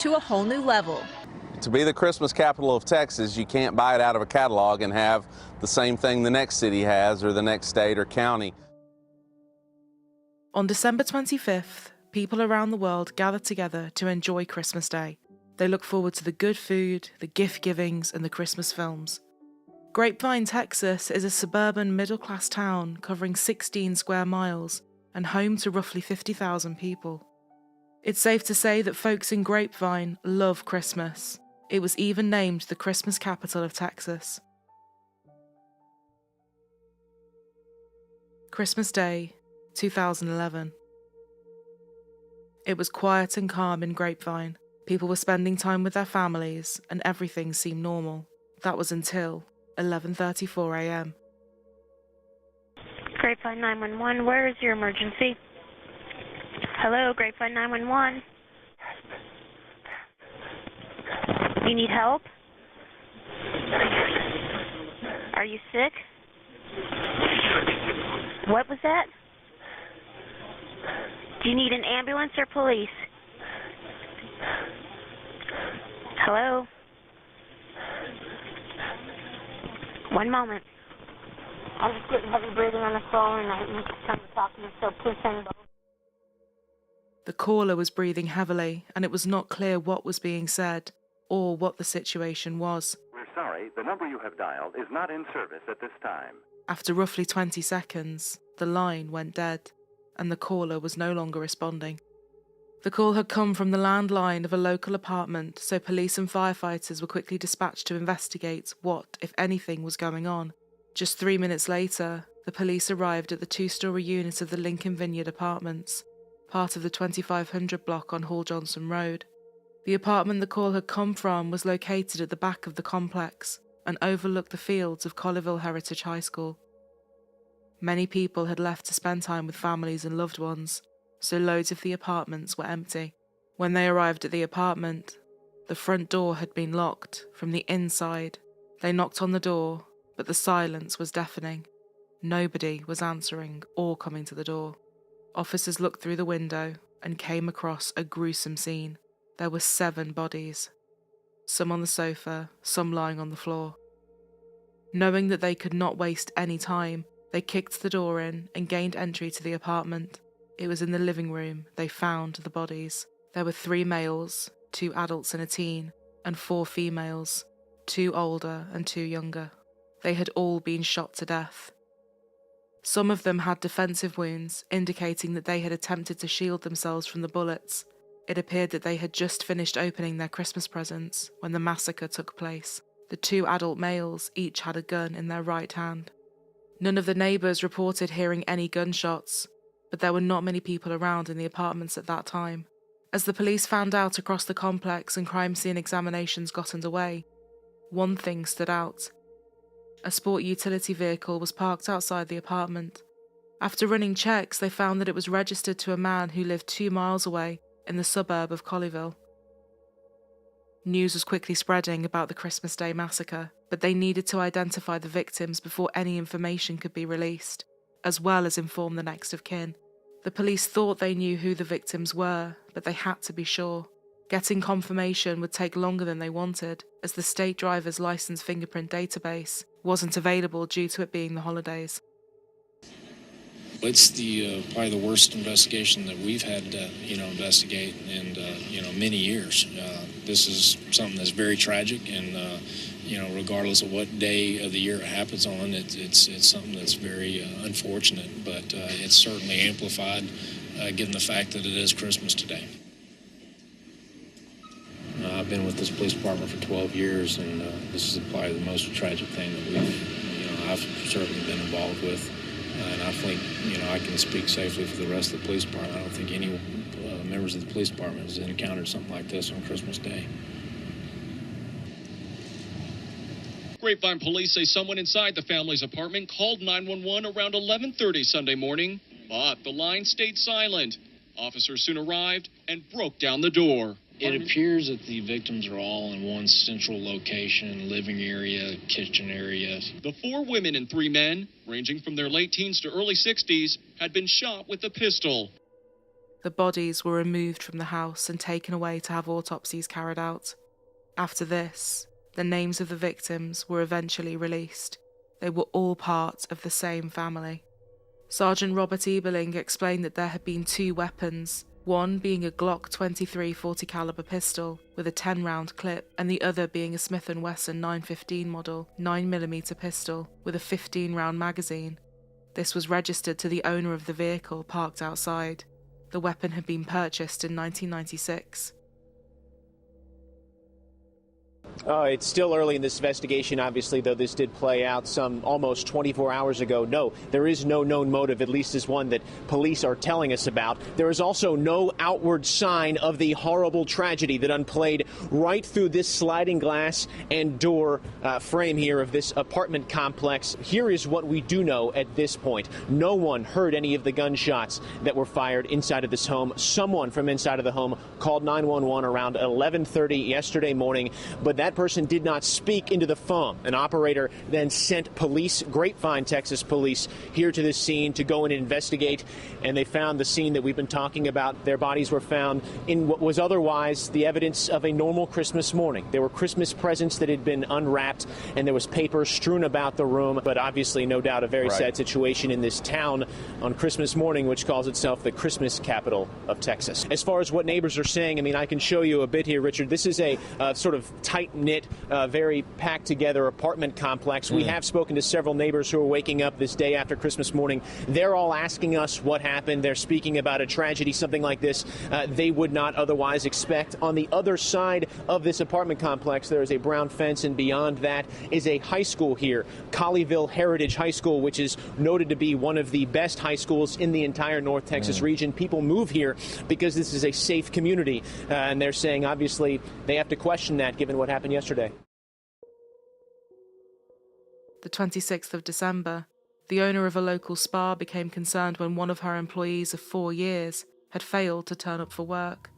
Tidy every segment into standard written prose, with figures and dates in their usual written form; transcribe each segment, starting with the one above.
to a whole new level. To be the Christmas capital of Texas, you can't buy it out of a catalog and have the same thing the next city has or the next state or county. On December 25th, people around the world gather together to enjoy Christmas Day. They look forward to the good food, the gift givings, and the Christmas films. Grapevine, Texas is a suburban middle-class town covering 16 square miles and home to roughly 50,000 people. It's safe to say that folks in Grapevine love Christmas. It was even named the Christmas capital of Texas. Christmas Day, 2011. It was quiet and calm in Grapevine. People were spending time with their families and everything seemed normal. That was until 11:34 a.m. Grapevine 911, where is your emergency? Hello, Grapevine 911. You need help? Are you sick? What was that? Do you need an ambulance or police? Hello? One moment. I'm just getting heavy breathing on the phone and I'm trying to talk to you, so please send both. The caller was breathing heavily and it was not clear what was being said or what the situation was. We're sorry, the number you have dialed is not in service at this time. After roughly 20 seconds, the line went dead and the caller was no longer responding. The call had come from the landline of a local apartment, so police and firefighters were quickly dispatched to investigate what, if anything, was going on. Just 3 minutes later, the police arrived at the 2-story unit of the Lincoln Vineyard Apartments, part of the 2500 block on Hall Johnson Road. The apartment the call had come from was located at the back of the complex and overlooked the fields of Colleyville Heritage High School. Many people had left to spend time with families and loved ones, so loads of the apartments were empty. When they arrived at the apartment, the front door had been locked from the inside. They knocked on the door, but the silence was deafening. Nobody was answering or coming to the door. Officers looked through the window and came across a gruesome scene. There were 7 bodies, some on the sofa, some lying on the floor. Knowing that they could not waste any time, they kicked the door in and gained entry to the apartment. It was in the living room they found the bodies. There were 3 males, 2 adults and a teen, and 4 females, 2 older and 2 younger. They had all been shot to death. Some of them had defensive wounds, indicating that they had attempted to shield themselves from the bullets. It appeared that they had just finished opening their Christmas presents when the massacre took place. The 2 adult males each had a gun in their right hand. None of the neighbours reported hearing any gunshots, but there were not many people around in the apartments at that time. As the police found out across the complex and crime scene examinations got underway, one thing stood out. A sport utility vehicle was parked outside the apartment. After running checks, they found that it was registered to a man who lived 2 miles away in the suburb of Colleyville. News was quickly spreading about the Christmas Day massacre, but they needed to identify the victims before any information could be released, as well as inform the next of kin. The police thought they knew who the victims were, but they had to be sure. Getting confirmation would take longer than they wanted, as the state driver's license fingerprint database wasn't available due to it being the holidays. It's probably the worst investigation that we've had to, investigate in, many years. This is something that's very tragic, and, regardless of what day of the year it happens on, it's something that's very unfortunate, but it's certainly amplified given the fact that it is Christmas today. I've been with this police department for 12 years, and this is probably the most tragic thing that I've certainly been involved with. And I think, I can speak safely for the rest of the police department. I don't think any members of the police department has encountered something like this on Christmas Day. Grapevine police say someone inside the family's apartment called 911 around 11:30 Sunday morning, but the line stayed silent. Officers soon arrived and broke down the door. It appears that the victims are all in one central location, living area, kitchen area. The 4 women and 3 men, ranging from their late teens to early 60s, had been shot with a pistol. The bodies were removed from the house and taken away to have autopsies carried out. After this, the names of the victims were eventually released. They were all part of the same family. Sergeant Robert Eberling explained that there had been 2 weapons, one being a Glock 23 40 caliber pistol with a 10-round clip, and the other being a Smith & Wesson 915 model 9mm pistol with a 15-round magazine. This was registered to the owner of the vehicle parked outside. The weapon had been purchased in 1996. It's still early in this investigation, obviously, though this did play out some almost 24 hours ago. No, there is no known motive, at least as one that police are telling us about. There is also no outward sign of the horrible tragedy that unplayed right through this sliding glass and door frame here of this apartment complex. Here is what we do know at this point. No one heard any of the gunshots that were fired inside of this home. Someone from inside of the home called 911 around 11:30 yesterday morning, but that person did not speak into the phone. An operator then sent police, Grapevine, Texas police, here to this scene to go and investigate, and they found the scene that we've been talking about. Their bodies were found in what was otherwise the evidence of a normal Christmas morning. There were Christmas presents that had been unwrapped, and there was paper strewn about the room, but obviously, no doubt, a very sad situation in this town on Christmas morning, which calls itself the Christmas capital of Texas. As far as what neighbors are saying, I mean, I can show you a bit here, Richard. This is a sort of tight-knit, very packed-together apartment complex. We have spoken to several neighbors who are waking up this day after Christmas morning. They're all asking us what happened. They're speaking about a tragedy, something like this they would not otherwise expect. On the other side of this apartment complex, there is a brown fence, and beyond that is a high school here, Colleyville Heritage High School, which is noted to be one of the best high schools in the entire North Texas region. People move here because this is a safe community, and they're saying, obviously, they have to question that given what happened yesterday. The 26th of December, the owner of a local spa became concerned when one of her employees of 4 years had failed to turn up for work.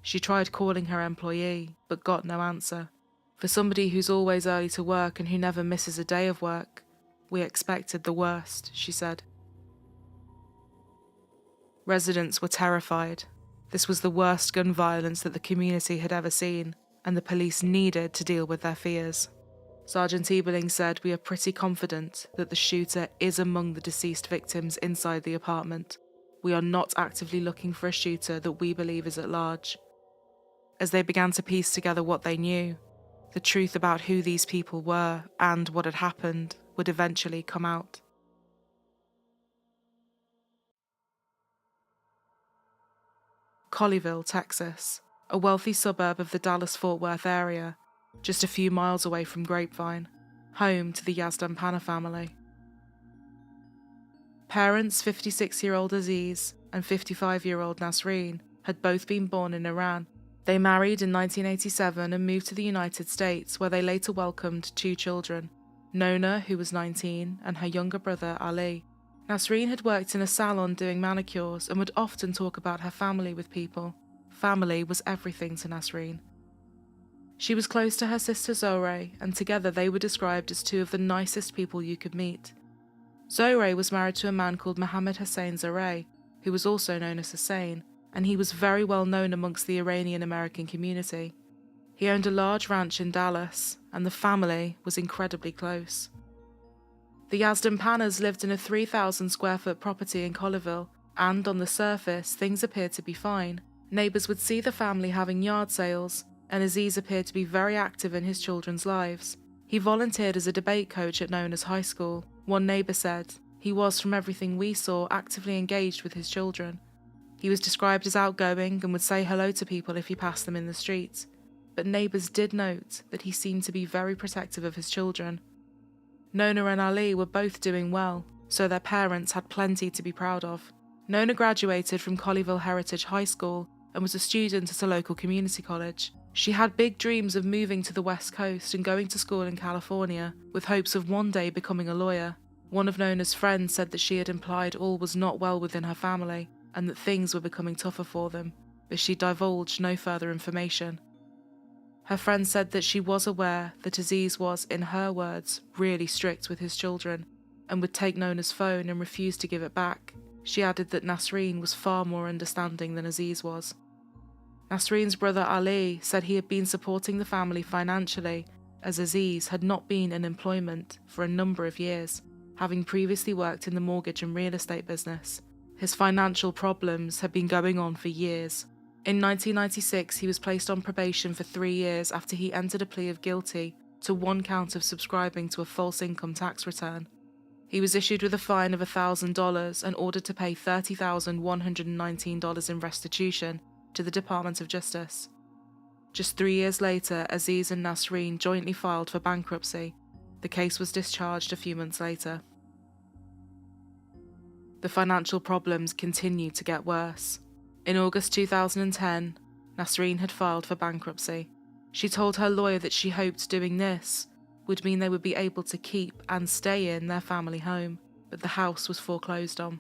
She tried calling her employee, but got no answer. For somebody who's always early to work and who never misses a day of work, we expected the worst, she said. Residents were terrified. This was the worst gun violence that the community had ever seen, and the police needed to deal with their fears. Sergeant Eberling said, "We are pretty confident that the shooter is among the deceased victims inside the apartment. We are not actively looking for a shooter that we believe is at large." As they began to piece together what they knew, the truth about who these people were and what had happened would eventually come out. Colleyville, Texas, a wealthy suburb of the Dallas-Fort Worth area, just a few miles away from Grapevine, home to the Yazdan-Pana family. Parents 56-year-old Aziz and 55-year-old Nasreen had both been born in Iran. They married in 1987 and moved to the United States, where they later welcomed 2 children, Nona, who was 19, and her younger brother Ali. Nasreen had worked in a salon doing manicures and would often talk about her family with people. Family was everything to Nasreen. She was close to her sister Zohre, and together they were described as 2 of the nicest people you could meet. Zohre was married to a man called Mohammed Hussein Zareh, who was also known as Hussein, and he was very well known amongst the Iranian-American community. He owned a large ranch in Dallas, and the family was incredibly close. The Yazdan-Panas lived in a 3,000 square foot property in Colleyville, and on the surface, things appeared to be fine. Neighbours would see the family having yard sales, and Aziz appeared to be very active in his children's lives. He volunteered as a debate coach at Nona's high school. One neighbour said, "He was, from everything we saw, actively engaged with his children. He was described as outgoing and would say hello to people if he passed them in the street. But neighbours did note that he seemed to be very protective of his children." Nona and Ali were both doing well, so their parents had plenty to be proud of. Nona graduated from Colleyville Heritage High School and was a student at a local community college. She had big dreams of moving to the West Coast and going to school in California, with hopes of one day becoming a lawyer. One of Nona's friends said that she had implied all was not well within her family, and that things were becoming tougher for them, but she divulged no further information. Her friend said that she was aware that Aziz was, in her words, really strict with his children, and would take Nona's phone and refuse to give it back. She added that Nasreen was far more understanding than Aziz was. Nasreen's brother Ali said he had been supporting the family financially, as Aziz had not been in employment for a number of years, having previously worked in the mortgage and real estate business. His financial problems had been going on for years. In 1996, he was placed on probation for 3 years after he entered a plea of guilty to 1 count of subscribing to a false income tax return. He was issued with a fine of $1,000 and ordered to pay $30,119 in restitution to the Department of Justice. Just 3 years later, Aziz and Nasreen jointly filed for bankruptcy. The case was discharged a few months later. The financial problems continued to get worse. In August 2010, Nasreen had filed for bankruptcy. She told her lawyer that she hoped doing this would mean they would be able to keep and stay in their family home, but the house was foreclosed on.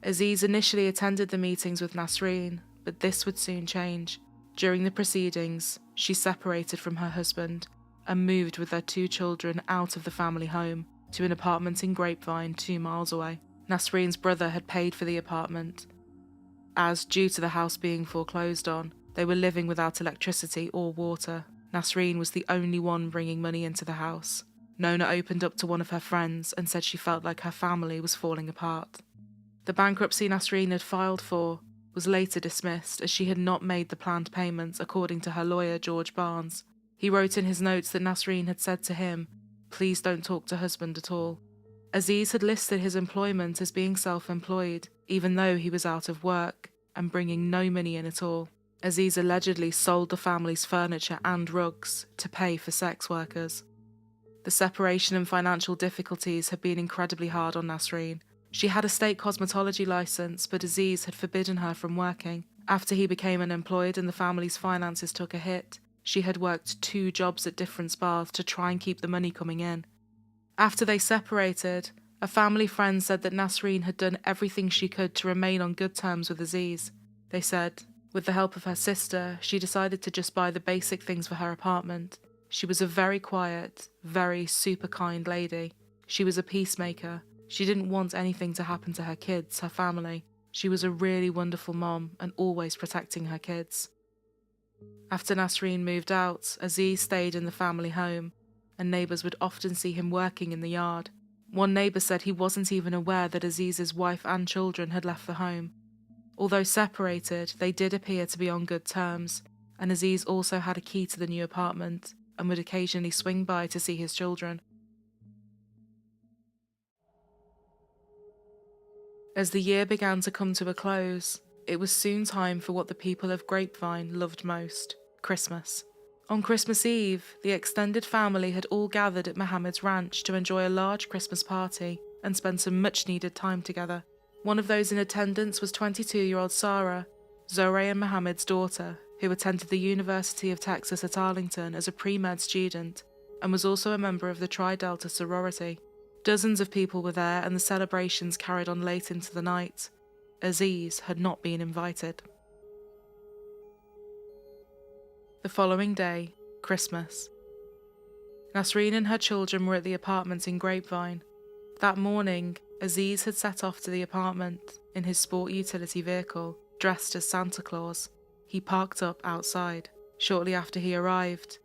Aziz initially attended the meetings with Nasreen, but this would soon change. During the proceedings, she separated from her husband and moved with their 2 children out of the family home to an apartment in Grapevine 2 miles away. Nasreen's brother had paid for the apartment, as due to the house being foreclosed on, they were living without electricity or water. Nasreen was the only one bringing money into the house. Nona opened up to one of her friends and said she felt like her family was falling apart. The bankruptcy Nasreen had filed for was later dismissed as she had not made the planned payments, according to her lawyer George Barnes. He wrote in his notes that Nasreen had said to him, "Please don't talk to husband at all." Aziz had listed his employment as being self-employed, even though he was out of work and bringing no money in at all. Aziz allegedly sold the family's furniture and rugs to pay for sex workers. The separation and financial difficulties had been incredibly hard on Nasreen. She had a state cosmetology license, but Aziz had forbidden her from working. After he became unemployed and the family's finances took a hit, she had worked 2 jobs at different spas to try and keep the money coming in. After they separated, a family friend said that Nasreen had done everything she could to remain on good terms with Aziz. They said, with the help of her sister, she decided to just buy the basic things for her apartment. She was a very quiet, very super kind lady. She was a peacemaker. She didn't want anything to happen to her kids, her family. She was a really wonderful mom and always protecting her kids. After Nasreen moved out, Aziz stayed in the family home, and neighbours would often see him working in the yard. One neighbour said he wasn't even aware that Aziz's wife and children had left the home. Although separated, they did appear to be on good terms, and Aziz also had a key to the new apartment and would occasionally swing by to see his children. As the year began to come to a close, it was soon time for what the people of Grapevine loved most, Christmas. On Christmas Eve, the extended family had all gathered at Mohammed's ranch to enjoy a large Christmas party and spend some much-needed time together. One of those in attendance was 22-year-old Sarah, Zohre and Mohammed's daughter, who attended the University of Texas at Arlington as a pre-med student and was also a member of the Tri Delta sorority. Dozens of people were there and the celebrations carried on late into the night. Aziz had not been invited. The following day, Christmas. Nasreen and her children were at the apartment in Grapevine. That morning, Aziz had set off to the apartment in his sport utility vehicle, dressed as Santa Claus. He parked up outside. Shortly after he arrived,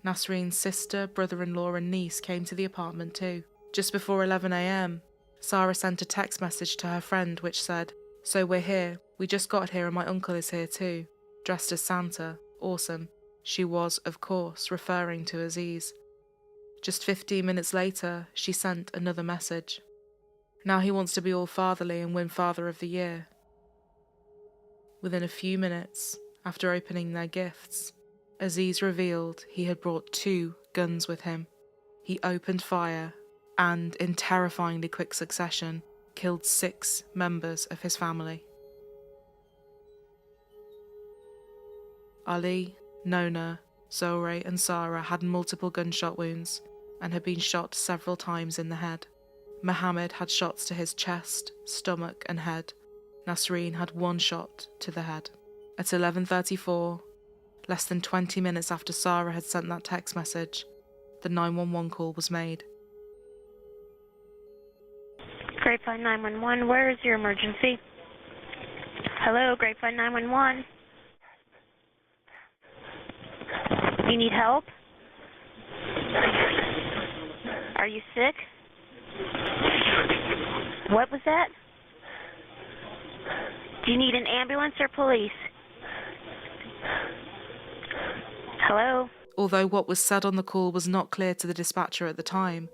Nasreen's sister, brother-in-law and niece came to the apartment too. Just before 11 a.m, Sarah sent a text message to her friend which said, "So we're here. We just got here and my uncle is here too. Dressed as Santa. Awesome." She was, of course, referring to Aziz. Just 15 minutes later, she sent another message. Now he wants to be all fatherly and win Father of the Year. Within a few minutes, after opening their gifts, Aziz revealed he had brought 2 guns with him. He opened fire and, in terrifyingly quick succession, killed 6 members of his family. Ali, Nona, Zohre and Sarah had multiple gunshot wounds and had been shot several times in the head. Mohammed had shots to his chest, stomach and head. Nasreen had 1 shot to the head. At 11:34, less than 20 minutes after Sarah had sent that text message, the 911 call was made. Grapevine. Grapevine 911, where is your emergency? Hello, Grapevine 911. You need help? Are you sick? What was that? Do you need an ambulance or police? Hello? Although what was said on the call was not clear to the dispatcher at the time,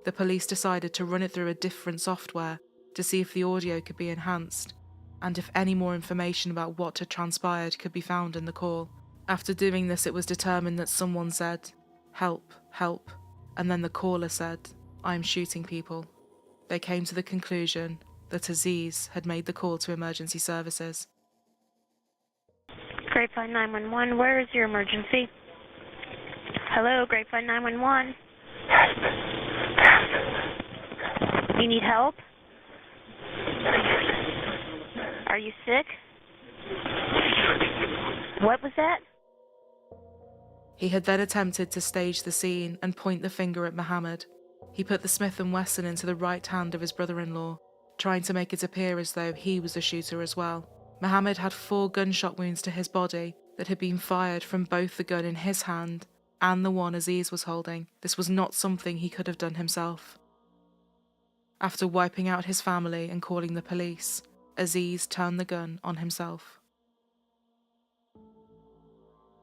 the police decided to run it through a different software to see if the audio could be enhanced and if any more information about what had transpired could be found in the call. After doing this, it was determined that someone said, "Help, help," and then the caller said, "I'm shooting people." They came to the conclusion that Aziz had made the call to emergency services. Grapevine 911, where is your emergency? Hello, Grapevine 911. You need help? Are you sick? What was that? He had then attempted to stage the scene and point the finger at Mohammed. He put the Smith & Wesson into the right hand of his brother-in-law, trying to make it appear as though he was the shooter as well. Mohammed had 4 gunshot wounds to his body that had been fired from both the gun in his hand and the one Aziz was holding. This was not something he could have done himself. After wiping out his family and calling the police, Aziz turned the gun on himself.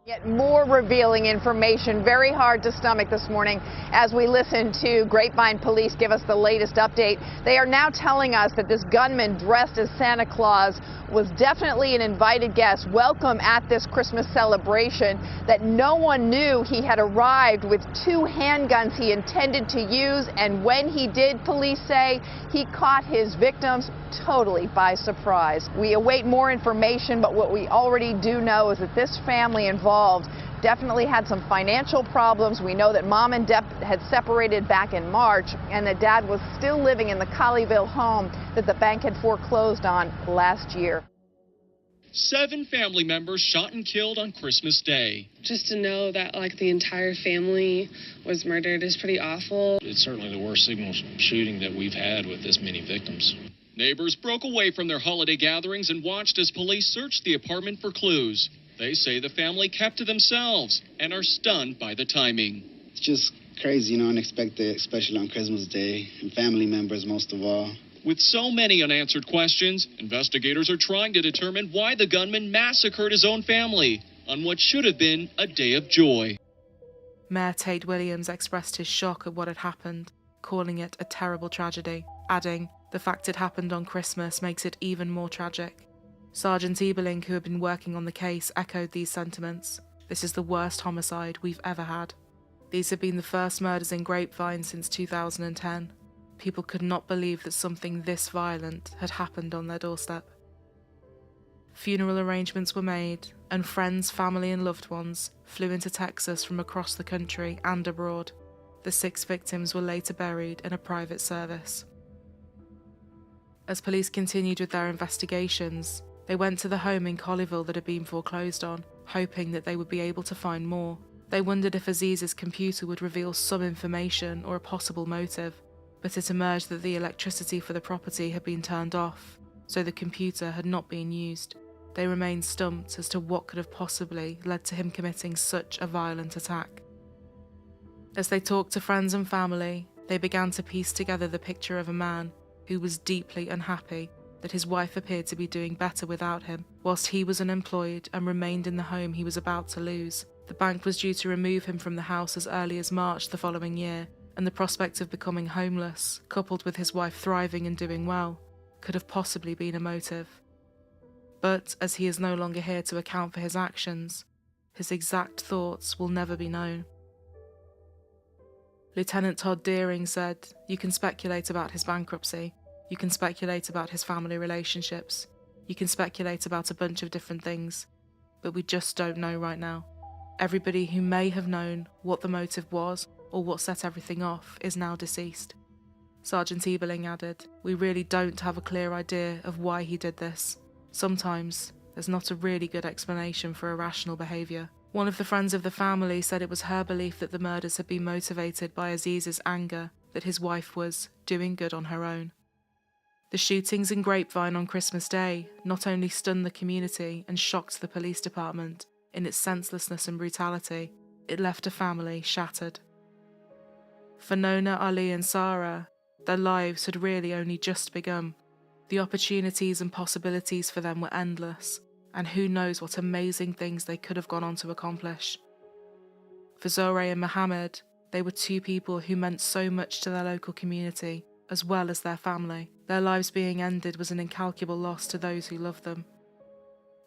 Yet more revealing information, very hard to stomach this morning as we listen to Grapevine police give us the latest update. They are now telling us that this gunman dressed as Santa Claus was definitely an invited guest, welcome at this Christmas celebration, that no one knew he had arrived with 2 handguns he intended to use, and when he did, police say, he caught his victims totally by surprise. We await more information, but what we already do know is that this family involved definitely had some financial problems. We know that mom and dad had separated back in March, and that dad was still living in the Colleyville home that the bank had foreclosed on last year. 7 family members shot and killed on Christmas Day. Just to know that, like, the entire family was murdered is pretty awful. It's certainly the worst signal shooting that we've had with this many victims. Neighbors broke away from their holiday gatherings and watched as police searched the apartment for clues. They say the family kept to themselves and are stunned by the timing. It's just crazy, unexpected, especially on Christmas Day, and family members most of all. With so many unanswered questions, investigators are trying to determine why the gunman massacred his own family on what should have been a day of joy. Mayor Tate Williams expressed his shock at what had happened, calling it a terrible tragedy, adding, "The fact it happened on Christmas makes it even more tragic." Sergeant Ebeling, who had been working on the case, echoed these sentiments. "This is the worst homicide we've ever had." These had been the first murders in Grapevine since 2010. People could not believe that something this violent had happened on their doorstep. Funeral arrangements were made, and friends, family and loved ones flew into Texas from across the country and abroad. The 6 victims were later buried in a private service. As police continued with their investigations, they went to the home in Colleyville that had been foreclosed on, hoping that they would be able to find more. They wondered if Aziz's computer would reveal some information or a possible motive, but it emerged that the electricity for the property had been turned off, so the computer had not been used. They remained stumped as to what could have possibly led to him committing such a violent attack. As they talked to friends and family, they began to piece together the picture of a man who was deeply unhappy that his wife appeared to be doing better without him, whilst he was unemployed and remained in the home he was about to lose. The bank was due to remove him from the house as early as March the following year, and the prospect of becoming homeless, coupled with his wife thriving and doing well, could have possibly been a motive. But as he is no longer here to account for his actions, his exact thoughts will never be known. Lieutenant Todd Deering said, "You can speculate about his bankruptcy, you can speculate about his family relationships, you can speculate about a bunch of different things, but we just don't know right now. Everybody who may have known what the motive was or what set everything off is now deceased." Sergeant Ebeling added, "We really don't have a clear idea of why he did this. Sometimes there's not a really good explanation for irrational behaviour." One of the friends of the family said it was her belief that the murders had been motivated by Aziz's anger that his wife was doing good on her own. The shootings in Grapevine on Christmas Day not only stunned the community and shocked the police department in its senselessness and brutality, it left a family shattered. For Nona, Ali and Sarah, their lives had really only just begun. The opportunities and possibilities for them were endless, and who knows what amazing things they could have gone on to accomplish. For Zoreh and Mohammed, they were two people who meant so much to their local community, as well as their family. Their lives being ended was an incalculable loss to those who loved them.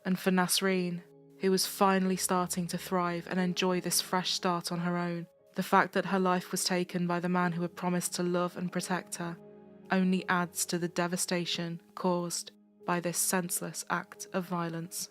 And for Nasreen, who was finally starting to thrive and enjoy this fresh start on her own, the fact that her life was taken by the man who had promised to love and protect her only adds to the devastation caused by this senseless act of violence.